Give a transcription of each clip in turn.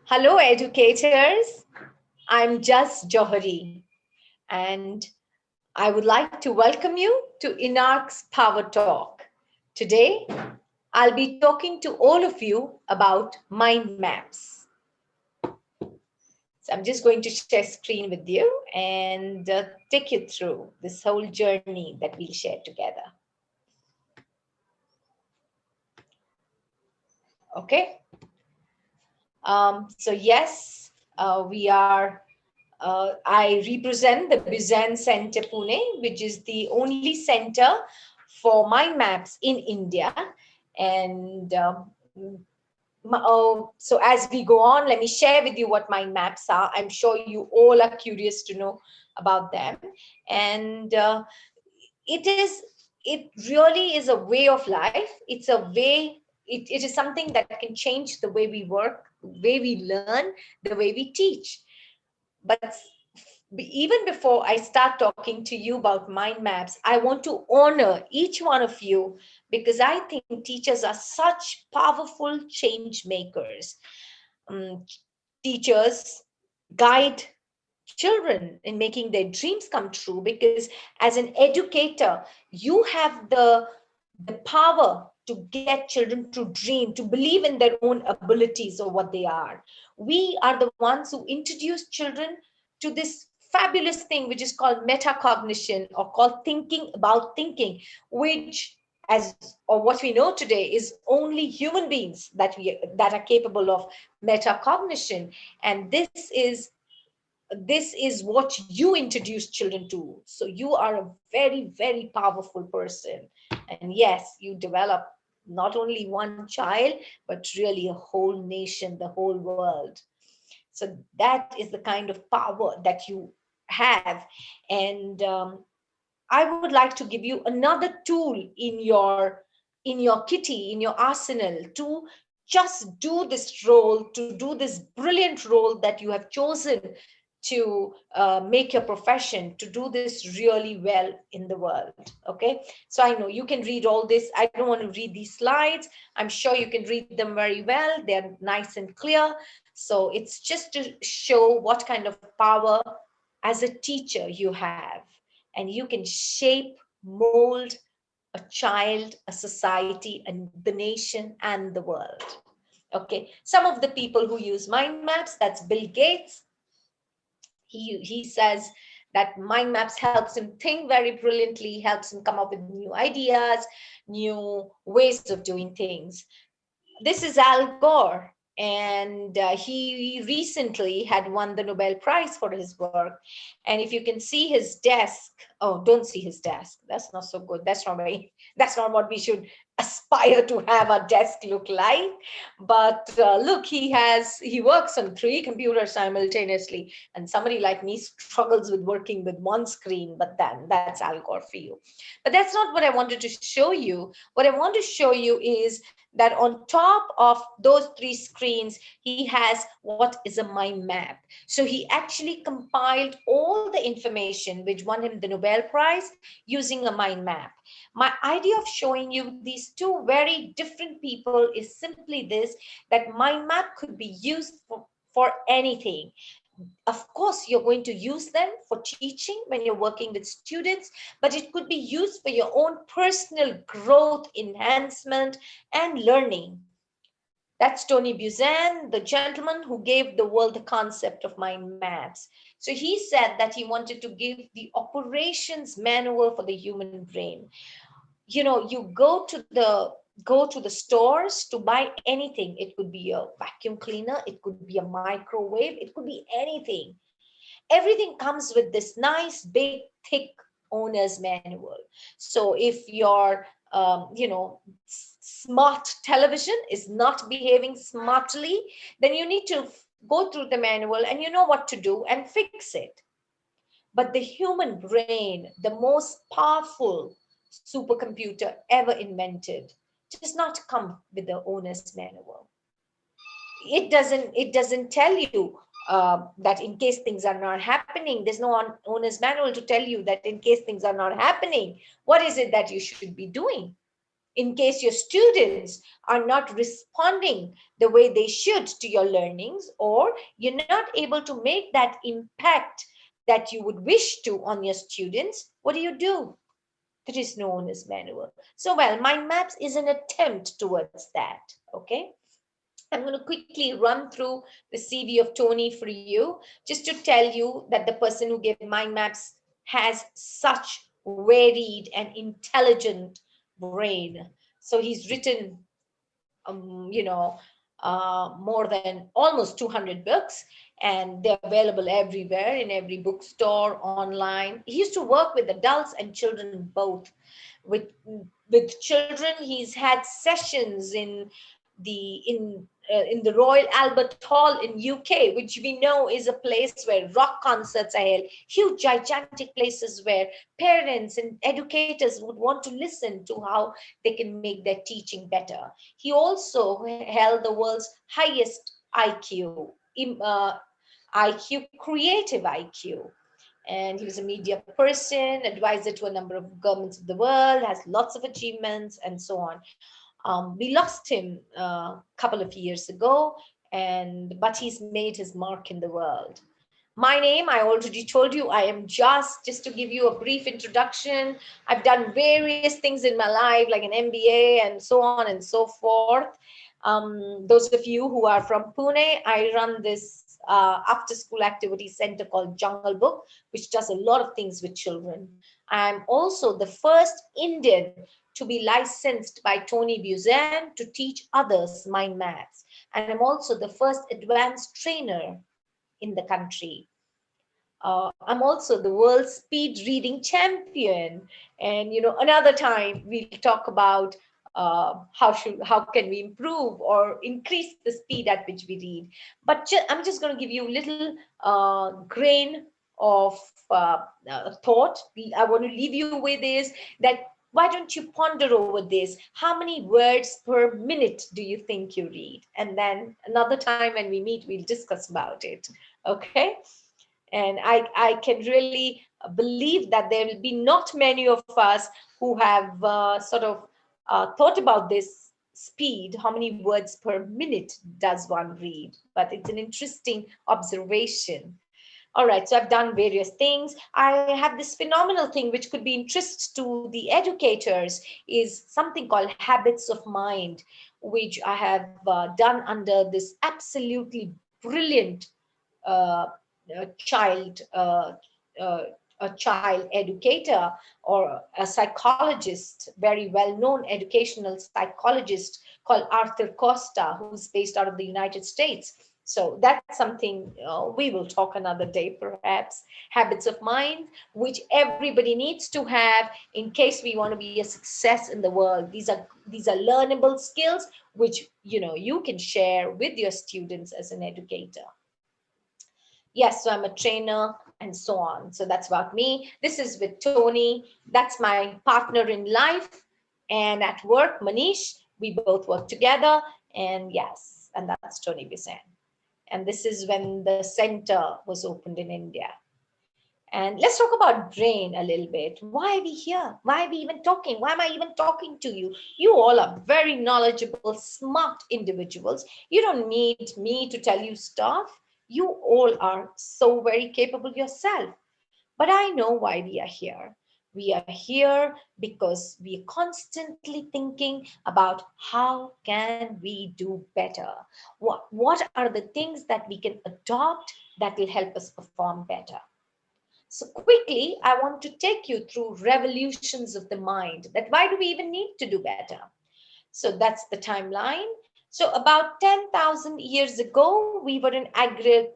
Hello, educators. I'm Just Johari, and I would like to welcome you to Inark's Power Talk. Today, I'll be talking to all of you about mind maps. So I'm just going to share screen with you and take you through this whole journey that we'll share together. Okay. So yes, we are. I represent the Bizan Center Pune, which is the only center for mind maps in India. And so as we go on, let me share with you what mind maps are. I'm sure you all are curious to know about them. And it is, it really is a way of life. It's a way, it is something that can change the way we work, the way we learn, the way we teach. But even before I start talking to you about mind maps, I want to honor each one of you because I think teachers are such powerful change makers. Um, Teachers guide children in making their dreams come true because as an educator, you have the power to get children to dream, to believe in their own abilities or what they are. We are the ones who introduce children to this fabulous thing which is called metacognition, or called thinking about thinking, which, as or what we know today, is only human beings that are capable of metacognition. And this is what you introduce children to. So you are a very, very powerful person. And yes, you develop not only one child, but really a whole nation, the whole world. So that is the kind of power that you have. And I would like to give you another tool in your kitty, in your arsenal, to just do this role, to do this brilliant role that you have chosen to make your profession, to do this really well in the world. Okay, so I know you can read all this. I don't want to read these slides. I'm sure you can read them very well. They're nice and clear. So it's just to show what kind of power as a teacher you have, and you can shape, mold a child, a society, and the nation and the world. Okay, some of the people who use mind maps, that's Bill Gates. He says that mind maps helps him think very brilliantly, helps him come up with new ideas, new ways of doing things. This is Al Gore, and he recently had won the Nobel Prize for his work. And if you can see his desk, oh, don't see his desk. That's not so good. That's not what we should aspire to have our desk look like. But look, he works on three computers simultaneously, and somebody like me struggles with working with one screen. But then that's Al Gore for you. But that's not what I wanted to show you. What I want to show you is that on top of those three screens, he has what is a mind map. So he actually compiled all the information which won him the Nobel Prize using a mind map. My idea of showing you these two very different people is simply this, that mind map could be used for anything. Of course, you're going to use them for teaching when you're working with students, but it could be used for your own personal growth, enhancement, and learning. That's Tony Buzan, the gentleman who gave the world the concept of mind maps. So he said that he wanted to give the operations manual for the human brain. You go to the stores to buy anything. It could be a vacuum cleaner, it could be a microwave, it could be anything. Everything comes with this nice big thick owner's manual. So if your smart television is not behaving smartly, then you need to go through the manual and you know what to do and fix it. But the human brain, the most powerful supercomputer ever invented, does not come with the owner's manual. It doesn't tell you that in case things are not happening, there's no owner's manual to tell you that in case things are not happening, what is it that you should be doing. in case your students are not responding the way they should to your learnings, or you're not able to make that impact that you would wish to on your students, what do? That is known as manual. So, well, mind maps is an attempt towards that. Okay. I'm going to quickly run through the CV of Tony for you, just to tell you that the person who gave mind maps has such varied and intelligent brain. So he's written, you know, more than almost 200 books, and they're available everywhere in every bookstore, online. He used to work with adults and children both. With children, he's had sessions in the Royal Albert Hall in UK, which we know is a place where rock concerts are held, huge, gigantic places where parents and educators would want to listen to how they can make their teaching better. He also held the world's highest IQ, IQ, creative IQ. And he was a media person, advisor to a number of governments of the world, has lots of achievements, and so on. We lost him a couple of years ago, but he's made his mark in the world. My name, I already told you, I am just to give you a brief introduction. I've done various things in my life, like an MBA and so on and so forth. Those of you who are from Pune, I run this after school activity center called Jungle Book, which does a lot of things with children. I'm also the first Indian to be licensed by Tony Buzan to teach others mind maths. And I'm also the first advanced trainer in the country. I'm also the world speed reading champion. And another time we'll talk about how can we improve or increase the speed at which we read. But I'm just going to give you a little grain of thought. I want to leave you with is that why don't you ponder over this? How many words per minute do you think you read? And then another time when we meet, we'll discuss about it. Okay. And I can really believe that there will be not many of us who have sort of thought about this speed. How many words per minute does one read? But it's an interesting observation. All right, so I've done various things. I have this phenomenal thing which could be interest to the educators, is something called habits of mind, which I have done under this absolutely brilliant uh, child uh, a child educator or a psychologist, very well-known educational psychologist called Arthur Costa, who's based out of the United States. So that's something we will talk another day, perhaps. Habits of mind, which everybody needs to have in case we want to be a success in the world. These are learnable skills which you can share with your students as an educator. Yes, so I'm a trainer and so on. So that's about me. This is with Tony. That's my partner in life. And at work, Manish, we both work together. And yes, and that's Tony Bisan. And this is when the center was opened in India. And let's talk about brain a little bit. Why are we here? Why are we even talking? Why am I even talking to you? You all are very knowledgeable, smart individuals. You don't need me to tell you stuff. You all are so very capable yourself. But I know why we are here. We are here because we are constantly thinking about how can we do better? What are the things that we can adopt that will help us perform better? So quickly, I want to take you through revolutions of the mind. That why do we even need to do better? So that's the timeline. So about 10,000 years ago, we were an agrarian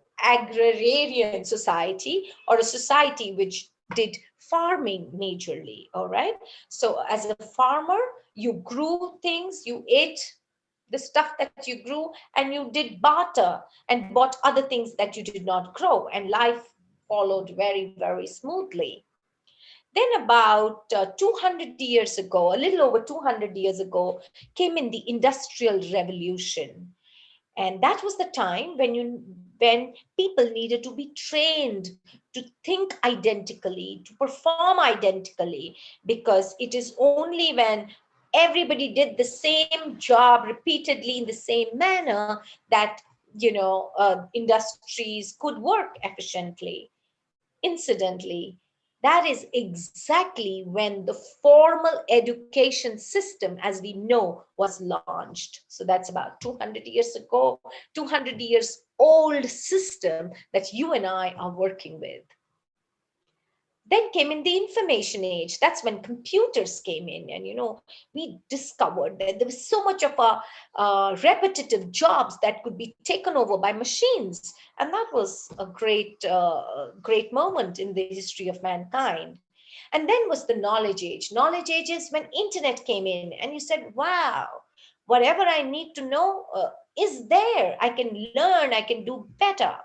society, or a society which did farming majorly. All right. So as a farmer, you grew things, you ate the stuff that you grew, and you did barter and bought other things that you did not grow, and life followed very, very smoothly. Then about 200 years ago, a little over 200 years ago, came in the Industrial Revolution. And that was the time when people needed to be trained to think identically, to perform identically, because it is only when everybody did the same job repeatedly in the same manner, that industries could work efficiently. Incidentally, that is exactly when the formal education system as we know was launched. So that's about 200 years ago, 200 years old system that you and I are working with. Then came in the information age. That's when computers came in, and we discovered that there was so much of a repetitive jobs that could be taken over by machines, and that was a great moment in the history of mankind. And then was the knowledge age. Knowledge age is when internet came in, and you said, "Wow, whatever I need to know is there. I can learn. I can do better."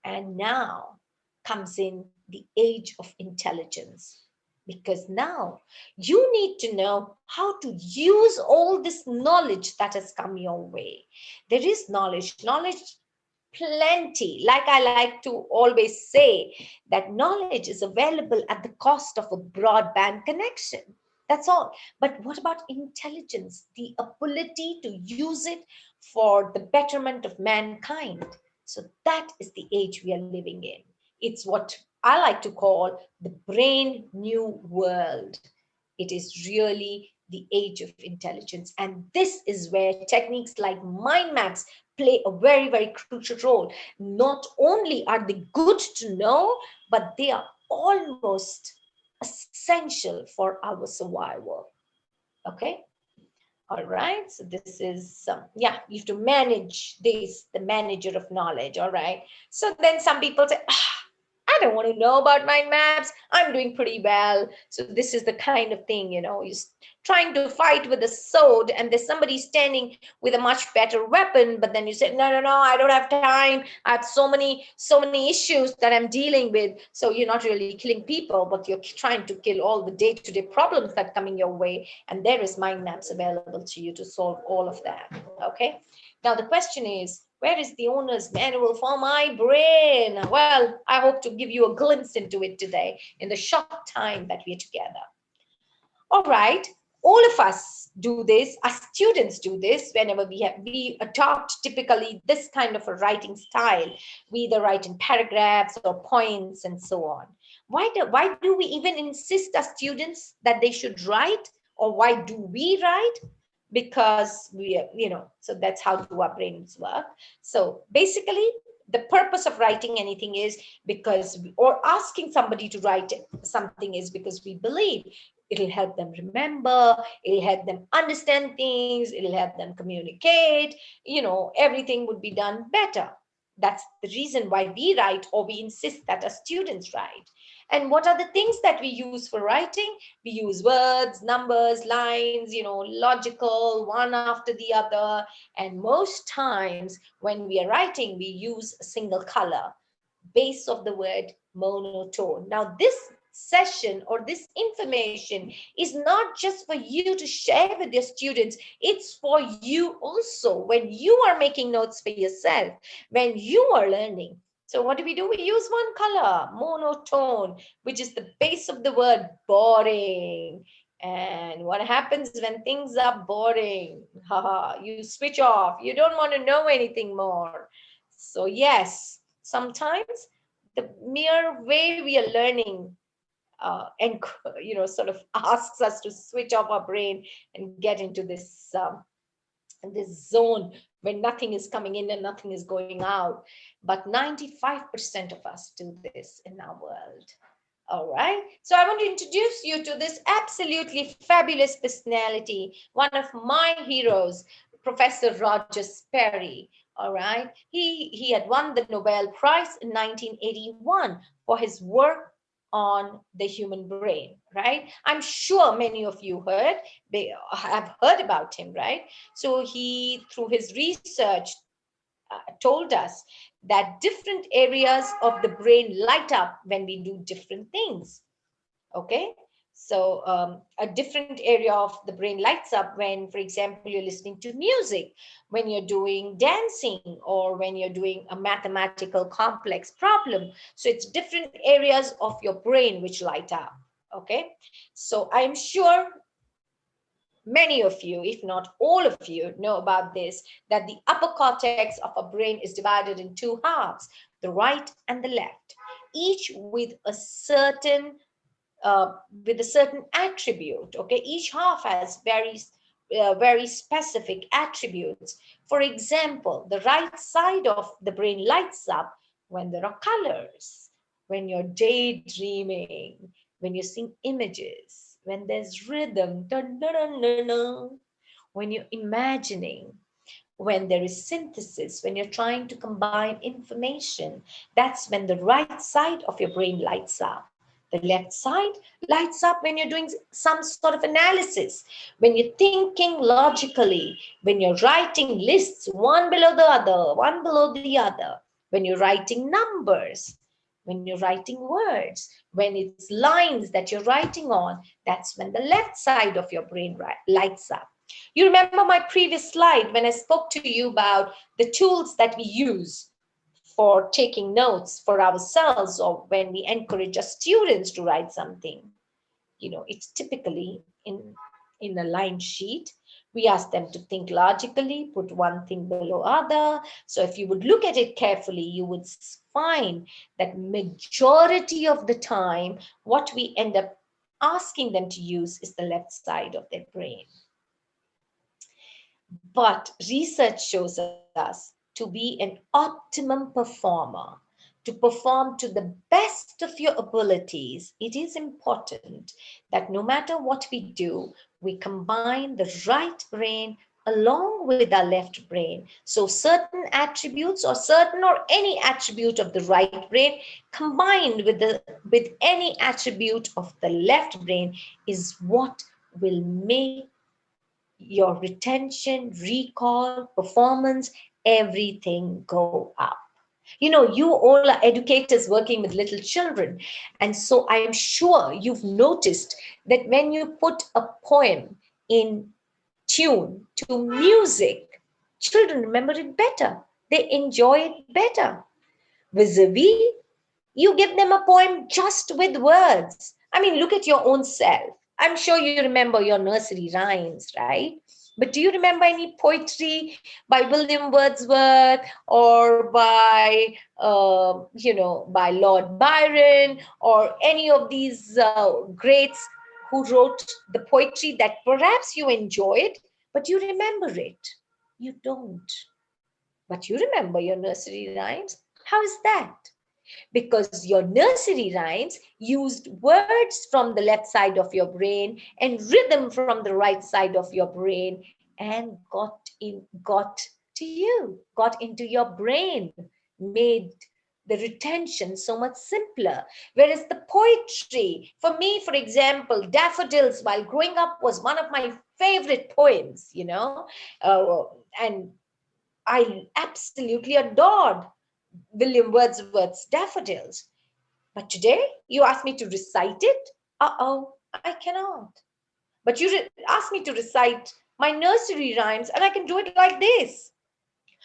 And now comes in the age of intelligence. Because now you need to know how to use all this knowledge that has come your way. There is knowledge plenty. Like I like to always say, that knowledge is available at the cost of a broadband connection. That's all. But what about intelligence? The ability to use it for the betterment of mankind. So that is the age we are living in. It's what I like to call the brain new world. It is really the age of intelligence. And this is where techniques like mind maps play a very, very crucial role. Not only are they good to know, but they are almost essential for our survival. Okay. All right. So this is, yeah, you have to manage this, the manager of knowledge. All right. So then some people say, I don't want to know about mind maps. I'm doing pretty well. So this is the kind of thing, you're trying to fight with a sword and there's somebody standing with a much better weapon. But then you say, no, no, no, I don't have time. I have so many issues that I'm dealing with. So you're not really killing people, but you're trying to kill all the day-to-day problems that coming your way. And there is mind maps available to you to solve all of that. Okay. Now the question is, where is the owner's manual for my brain? Well, I hope to give you a glimpse into it today in the short time that we're together. All right, all of us do this, as students do this whenever we adopt typically this kind of a writing style. We either write in paragraphs or points and so on. Why do we even insist as students that they should write, or why do we write? Because so that's how do our brains work. So basically, the purpose of writing anything is because, or asking somebody to write something is because we believe it'll help them remember, it'll help them understand things, it'll help them communicate, everything would be done better. That's the reason why we write, or we insist that our students write. And what are the things that we use for writing? We use words, numbers, lines, logical, one after the other. And most times when we are writing, we use a single color, base of the word monotone. Now, this session or this information is not just for you to share with your students, it's for you also when you are making notes for yourself, when you are learning. So what do? We use one color, monotone, which is the base of the word boring. And what happens when things are boring? You switch off. You don't want to know anything more. So yes, sometimes the mere way we are learning and sort of asks us to switch off our brain and get into this zone where nothing is coming in and nothing is going out. But 95% of us do this in our world. All right. So I want to introduce you to this absolutely fabulous personality, one of my heroes, Professor Roger Sperry. All right. He had won the Nobel Prize in 1981 for his work on the human brain, right? I'm sure many of you have heard about him, right? So he, through his research, told us that different areas of the brain light up when we do different things. Okay. So a different area of the brain lights up when, for example, you're listening to music, when you're doing dancing, or when you're doing a mathematical complex problem. So it's different areas of your brain which light up. Okay. So I'm sure Many of you, if not all of you, know about this, that the upper cortex of our brain is divided in two halves, the right and the left, each with a certain attribute. Okay, each half has very specific attributes. For example, the right side of the brain lights up when there are colors, when you're daydreaming, when you're seeing images, when there's rhythm, dun, dun, dun, dun, dun, when you're imagining, when there is synthesis, when you're trying to combine information. That's when the right side of your brain lights up. The left side lights up when you're doing some sort of analysis, when you're thinking logically, when you're writing lists one below the other, one below the other, when you're writing numbers, when you're writing words, when it's lines that you're writing on. That's when the left side of your brain lights up. You remember my previous slide when I spoke to you about the tools that we use for taking notes for ourselves, or when we encourage our students to write something. It's typically in a line sheet. We ask them to think logically, put one thing below other. So if you would look at it carefully, you would find that majority of the time, what we end up asking them to use is the left side of their brain. But research shows us to be an optimum performer, to perform to the best of your abilities, it is important that no matter what we do, we combine the right brain along with our left brain. So certain attributes or any attribute of the right brain combined with any attribute of the left brain is what will make your retention, recall, performance, everything go up. You all are educators working with little children. And so I am sure you've noticed that when you put a poem in tune to music, children remember it better. They enjoy it better. Vis-a-vis, you give them a poem just with words. I mean, look at your own self. I'm sure you remember your nursery rhymes, right? But do you remember any poetry by William Wordsworth or by Lord Byron or any of these greats who wrote the poetry that perhaps you enjoyed, but you remember it? You don't. But you remember your nursery rhymes. How is that? Because your nursery rhymes used words from the left side of your brain and rhythm from the right side of your brain and got to you, got into your brain, made the retention so much simpler. Whereas the poetry, for me, for example, Daffodils while growing up was one of my favorite poems, and I absolutely adored William Wordsworth's Daffodils. But today, you ask me to recite it? Uh-oh, I cannot. But you ask me to recite my nursery rhymes, and I can do it like this.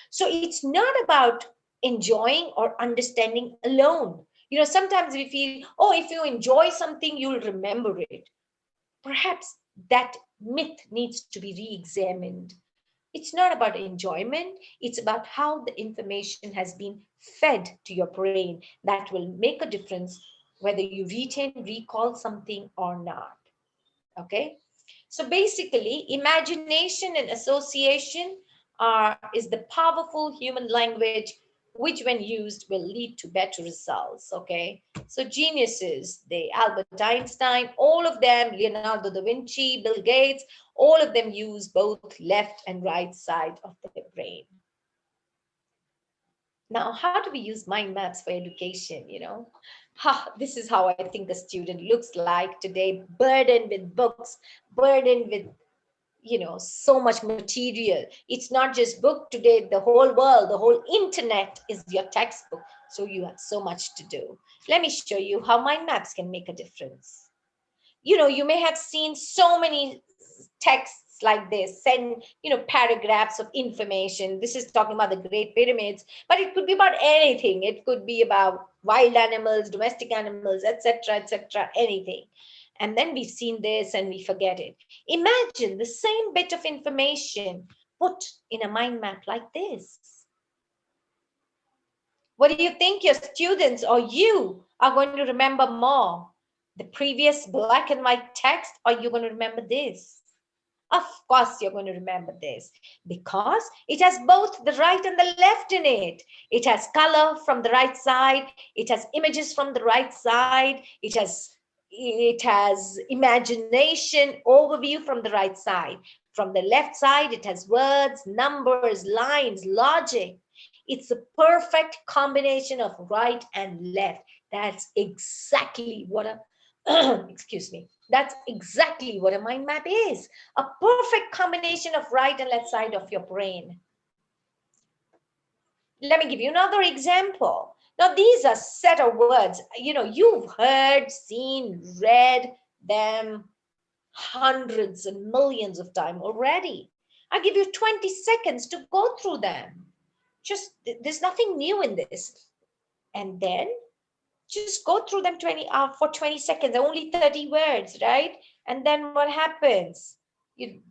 So it's not about enjoying or understanding alone. Sometimes we feel, oh, if you enjoy something, you'll remember it. Perhaps that myth needs to be re-examined. It's not about enjoyment, it's about how the information has been fed to your brain that will make a difference whether you retain, recall something or not. Okay? So basically, imagination and association is the powerful human language which when used will lead to better results. Okay, so geniuses, the Albert Einstein, all of them, Leonardo da Vinci, Bill Gates, all of them use both left and right side of their brain. Now, how do we use mind maps for education? This is how I think a student looks like today, burdened with books, burdened with so much material. It's not just book today, the whole world, the whole internet is your textbook. So you have so much to do. Let me show you how mind maps can make a difference. You may have seen so many texts like this, send paragraphs of information. This is talking about the Great Pyramids, but it could be about anything. It could be about wild animals, domestic animals, etc., etc., anything. And then we've seen this and we forget it. Imagine the same bit of information put in a mind map like this. What do you think your students or you are going to remember more? The previous black and white text, or you're going to remember this? Of course, you're going to remember this because it has both the right and the left in it. It has color from the right side. It has images from the right side. It has imagination overview from the right side. From the left side, it has words, numbers, lines, logic. It's a perfect combination of right and left. That's exactly what a excuse me. That's exactly what a mind map is. A perfect combination of right and left side of your brain. Let me give you another example. Now, these are set of words. You've heard, seen, read them hundreds and millions of times already. I'll give you 20 seconds to go through them. There's nothing new in this. And then just go through them for 20 seconds, only 30 words, right? And then what happens?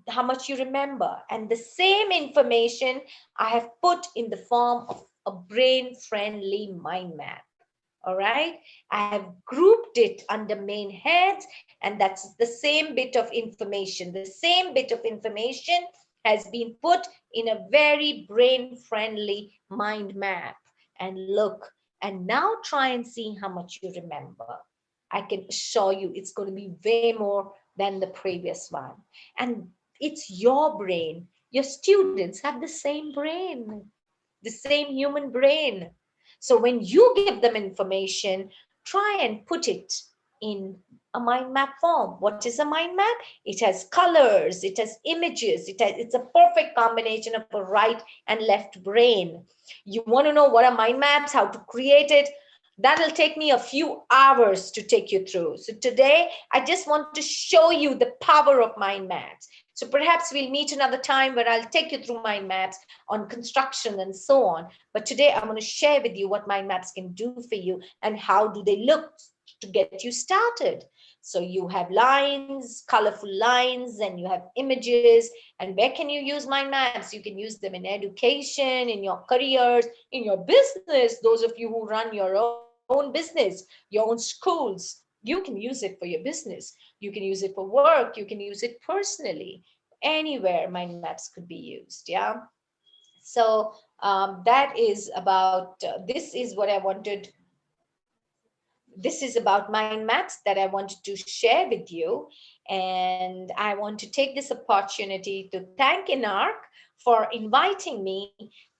How much you remember. And the same information I have put in the form of a brain-friendly mind map. All right, I have grouped it under main heads, and that's the same bit of information. The same bit of information has been put in a very brain-friendly mind map. And look, and now try and see how much you remember. I can assure you it's going to be way more than the previous one. And it's your brain. Your students have the same brain, the same human brain. So when you give them information, try and put it in a mind map form. What is a mind map? It has colors, it has images, it's a perfect combination of a right and left brain. You want to know what are mind maps, how to create it? That'll take me a few hours to take you through. So today, I just want to show you the power of mind maps. So perhaps we'll meet another time where I'll take you through mind maps on construction and so on. But today I want to share with you what mind maps can do for you and how do they look to get you started. So you have lines, colorful lines, and you have images. And where can you use mind maps? You can use them in education, in your careers, in your business. Those of you who run your own business, your own schools, you can use it for your business. You can use it for work. You can use it personally. Anywhere mind maps could be used. Yeah. So that is about, this is what I wanted. This is about mind maps that I wanted to share with you. And I want to take this opportunity to thank Inark for inviting me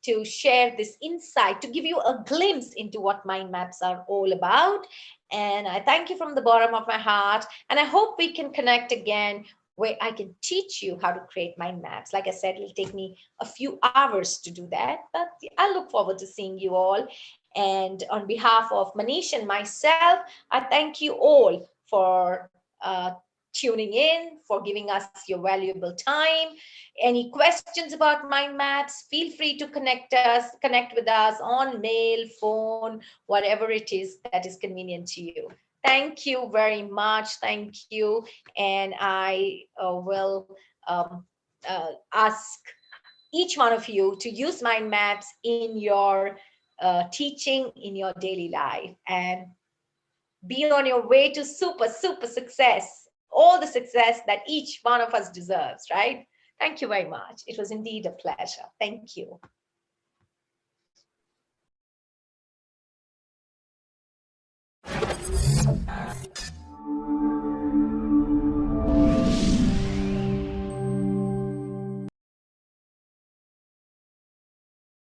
to share this insight, to give you a glimpse into what mind maps are all about. And I thank you from the bottom of my heart. And I hope we can connect again where I can teach you how to create mind maps. Like I said, it'll take me a few hours to do that, but I look forward to seeing you all. And on behalf of Manish and myself, I thank you all for tuning in, for giving us your valuable time. Any questions about mind maps, feel free to connect with us on mail, phone, whatever it is that is convenient to you. Thank you very much. Thank you. And I will ask each one of you to use mind maps in your teaching, in your daily life, and be on your way to super success, all the success that each one of us deserves, right? Thank you very much. It was indeed a pleasure. Thank you.